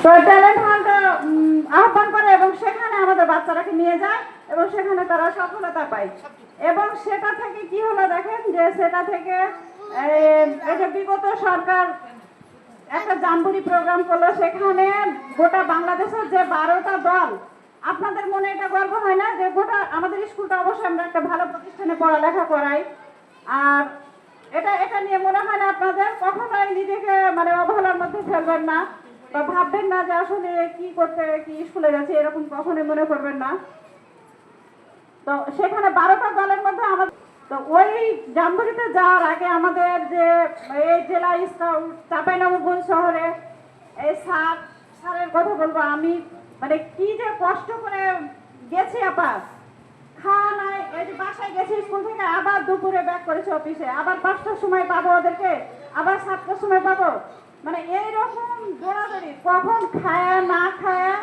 তো talent hunt আহ্বান করে এবং সেখানে আমাদের বাচ্চারাকে নিয়ে যায় এবং সেখানে তারা সফলতা পায়। এবং সেটা থেকে কি হলো দেখেন, যে সেটা থেকে এই যে বিগত সরকার একটা জাম্বুরি প্রোগ্রাম করলো, সেখানে গোটা বাংলাদেশের যে 12টা দল, আপনাদের মনে এটা গর্ব হয় না যে গোটা আমাদের স্কুলটা অবশ্যই আমরা একটা ভালো প্রতিষ্ঠানে পড়ালেখা করাই, আর এটা এটা নিয়ে মনে হয় না আপনাদের কখনোই নিজেকে মানে অবহেলার মধ্যে ফেলবেন না বা ভাববেন না যে আসলে কি করতে কি স্কুলে যাচ্ছে, এরকম কখনোই মনে করবেন না। তো সেখানে 12টা দলের মধ্যে আমাদের, তো ওই জাম্বুরিতে যাওয়ার আগে আমাদের যে এই জেলা স্কাউট চাঁপাইনবাবগঞ্জ শহরে এই স্যারের কথা বলবো আমি, মানে কি যে কষ্ট করে গেছি আপা, খাওয়া নাই, এই যে বাসায় গেছি স্কুল থেকে, আবার দুপুরে ব্যাক করেছে অফিসে, আবার 5টার সময় পাবো ওদেরকে, আবার 7টার সময় পাবো, মানে এইরকম দৌড়াদৌড়ি, কখন খায়া না খায়া,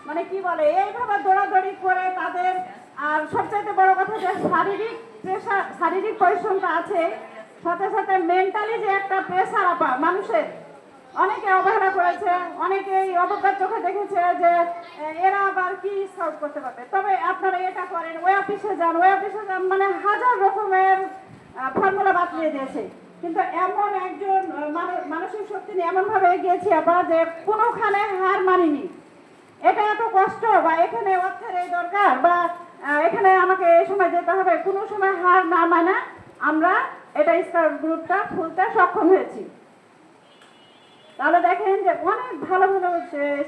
মানে কি বলে এইভাবে দৌড়াদৌড়ি করে তাদের। আর সবচাইতে বড় কথা যে শারীরিক প্রেশার, শারীরিক পরিশ্রমটা আছে, সাথে সাথে মেন্টালি যে একটা প্রেশার আপা মানুষের, অনেকে অবহেলা করেছে, অনেকেই অবজ্ঞার চোখে দেখেছে যে এরা আবার কি স্কাউট করতে পারবে। তবে আপনারা এটা করেন, ওই অফিসে যান, ওই অফিসে যান, মানে হাজার রকমের ফর্মুলা বাতলিয়ে দিয়েছে, কিন্তু এমন একজন মানসিক শক্তি নিয়ে এমনভাবে এগিয়েছি আবার যে কোনোখানে হার মানিনি। এটা এত কষ্ট বা এখানে অর্থের এই দরকার বা এখানে আমাকে এই সময় যেতে হবে, কোনো সময় হার না মানা আমরা এটা স্কাউট গ্রুপটা খুলতে সক্ষম হয়েছি। তাহলে দেখেন যে অনেক ভালো ভালো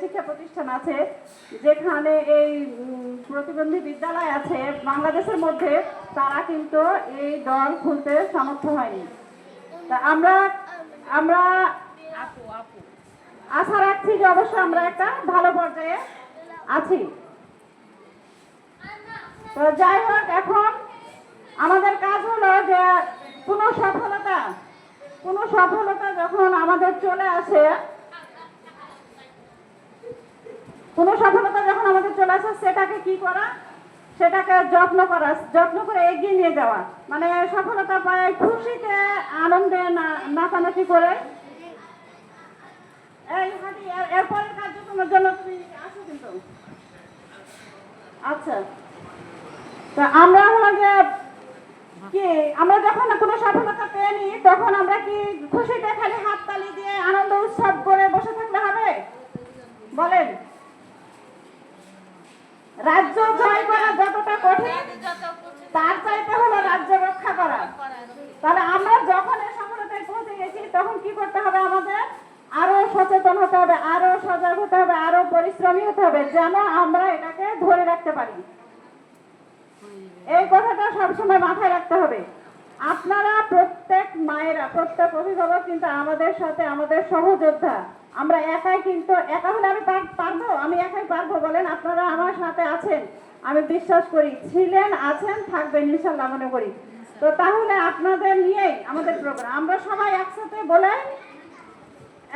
শিক্ষা প্রতিষ্ঠান আছে যেখানে এই প্রতিবন্ধী বিদ্যালয় আছে বাংলাদেশের মধ্যে, তারা কিন্তু এই দল খুলতে সামর্থ্য হয়নি। তা আমরা আমরা আশা রাখছি যে অবশ্যই আমরা একটা ভালো পর্যায়ে আছি। তো যাই হোক, এখন আমাদের কাজ হলো যে কোনো সফলতা যখন আমাদের চলে আসে, সেটাকে কি করা, সেটাকে যত্ন করে এগিয়ে নিয়ে যাওয়া, মানে সফলতা পায় খুশিতে আনন্দে নাচানাচি করে। এই হাঁটি এরপরের কার্যক্রমের জন্য তুমি আসো কিন্তু। আচ্ছা, তা আমরা হলো যে কি, আমরা যখন কোনো সফলতা পেয়ে নিই তখন আমরা কি খুশিতে খালি হাততালি দিয়ে আনন্দ উৎসব করে বসে থাকলে হবে? বলেন, রাজ্য জয় করা যতটা কঠিন তার চাইতে হলো রাজ্য রক্ষা করা। তাহলে আমরা যখন এই সফলতায় পৌঁছে গেছি তখন কি করতে হবে, আমাদের আরো সচেতন হতে হবে, আরো সজাগ হতে হবে, আরো পরিশ্রমী হতে হবে যেন আমরা এটাকে ধরে রাখতে পারি। এই কথাটা সবসময় মাথায় রাখতে হবে। আপনারা প্রত্যেক মায়েরা, প্রত্যেক অভিভাবক কিন্তু আমাদের সাথে আমাদের সহযোদ্ধা। আমরা একাই কিন্তু, একা হলে আমি পারবো, আমি একাই পারবো বলেন? আপনারা আমার সাথে আছেন, আমি বিশ্বাস করি, ছিলেন, আছেন, থাকবেন ইনশাআল্লাহ মনে করি। তো তাহলে আপনাদের নিয়েই আমাদের প্রোগ্রাম, আমরা সবাই একসাথে বলে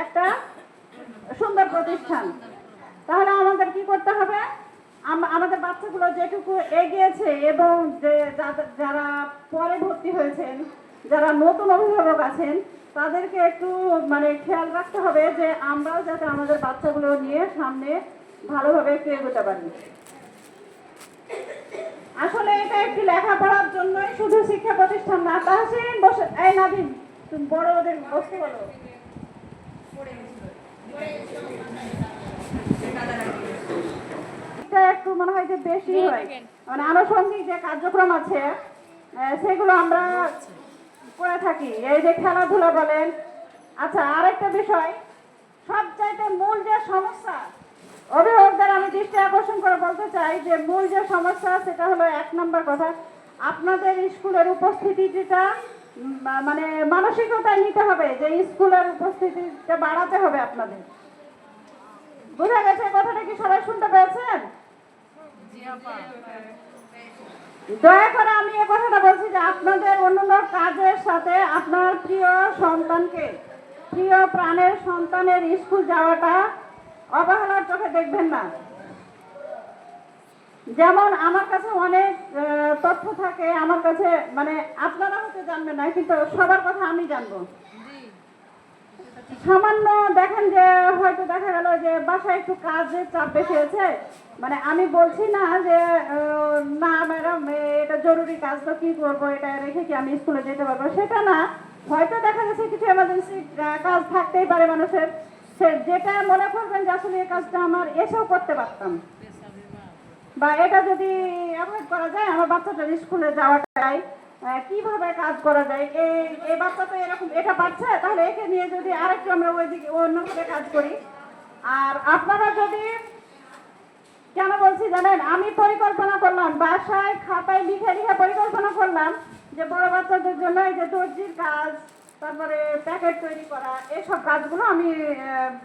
একটা সুন্দর প্রতিষ্ঠান। তাহলে আমাদের কি করতে হবে, আমাদের বাচ্চাগুলো যেটুকু এগিয়েছে এবং যারা পরে ভর্তি হয়েছেন, যারা নতুন অভিভাবক আছেন, তাদেরকে একটু মানে খেয়াল রাখতে হবে যে আমরাও যাতে আমাদের বাচ্চাগুলো নিয়ে সামনে ভালোভাবে একটু এগোতে পারি। আসলে এটা একটি লেখাপড়ার জন্যই শুধু শিক্ষা প্রতিষ্ঠান না। তাহসিন বসে, এই নাদিম তুমি বড় ওদের বসতে বলো। একটু মনে হয় যে বেশি হয়, মানে আনুষঙ্গিক যে কার্যক্রম আছে সেগুলো আমরা করে থাকি, এই যে খেলাধুলা বলেন। আচ্ছা, আরেকটা বিষয়, সবচাইতে মূল যে সমস্যা, অভিভাবকদের আমি দৃষ্টি আকর্ষণ করে বলতে চাই যে মূল যে সমস্যা সেটা হলো 1 নম্বর কথা, আপনাদের স্কুলের উপস্থিতিটা মানে মানসিকতা নিতে হবে যে স্কুলের উপস্থিতিটা বাড়াতে হবে আপনাদের। বুঝা গেছে কথাটা? কি সবাই শুনতে পেয়েছেন? দয়া করে আমি এই কথাটা বলছি যে আপনাদের অন্যান্য কাজের সাথে আপনার প্রিয় সন্তানকে, প্রিয় প্রাণের সন্তানের স্কুল যাওয়াটা অবহেলার চোখে দেখবেন না। যেমন আমার কাছে অনেক তথ্য থাকে, আমার কাছে মানে আপনারা হয়তো জানবেন না, কিন্তু সবার কথা আমি জানবো। সামান্য দেখেন যে হয়তো দেখা গেল যে বাসায় একটু কাজের চাপ বেশি আছে, মানে আমি বলছি না যে না ম্যাডাম এটা জরুরি কাজ, তো কি করবো, এটা রেখে কি আমি স্কুলে যেতে পারবো, সেটা না। হয়তো দেখা যাচ্ছে কিছু এমার্জেন্সি কাজ থাকতেই পারে মানুষের, সে যেটা মনে করবেন যে আসলে এই কাজটা আমার এসেও করতে পারতাম, বা এটা যদি অ্যাভয়েড করা যায়, আমার বাচ্চাটার স্কুলে যাওয়াটাই কিভাবে কাজ করা যায়, এই এই বাচ্চা তো এরকম এটা পাচ্ছে, তাহলে একে নিয়ে যদি আরেকটু আমরা ওইদিকে অন্যভাবে কাজ করি। আর আপনারা যদি, কেন বলছি জানেন, আমি পরিকল্পনা করলাম বাসায় খাতায় লিখে লিখে পরিকল্পনা করলাম যে বড় বাচ্চাদের জন্য এই যে দর্জির কাজ, তারপরে প্যাকেট তৈরি করা, এইসব কাজগুলো আমি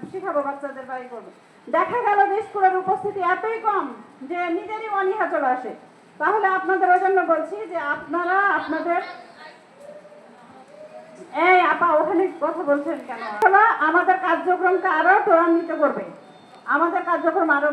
শিখাবো বাচ্চাদের বাড়ি করবো। দেখা গেল যে স্কুলের উপস্থিতি এতই কম যে নিজেরই অনীহা চলে আসে। তাহলে আপনাদের ওই জন্য বলছি যে আপনারা আপনাদের, এই আপা ওখানে কথা বলছেন কেন, আমাদের কার্যক্রমকে আরো ত্বরান্বিত করবে, আমাদের কার্যক্রম আরো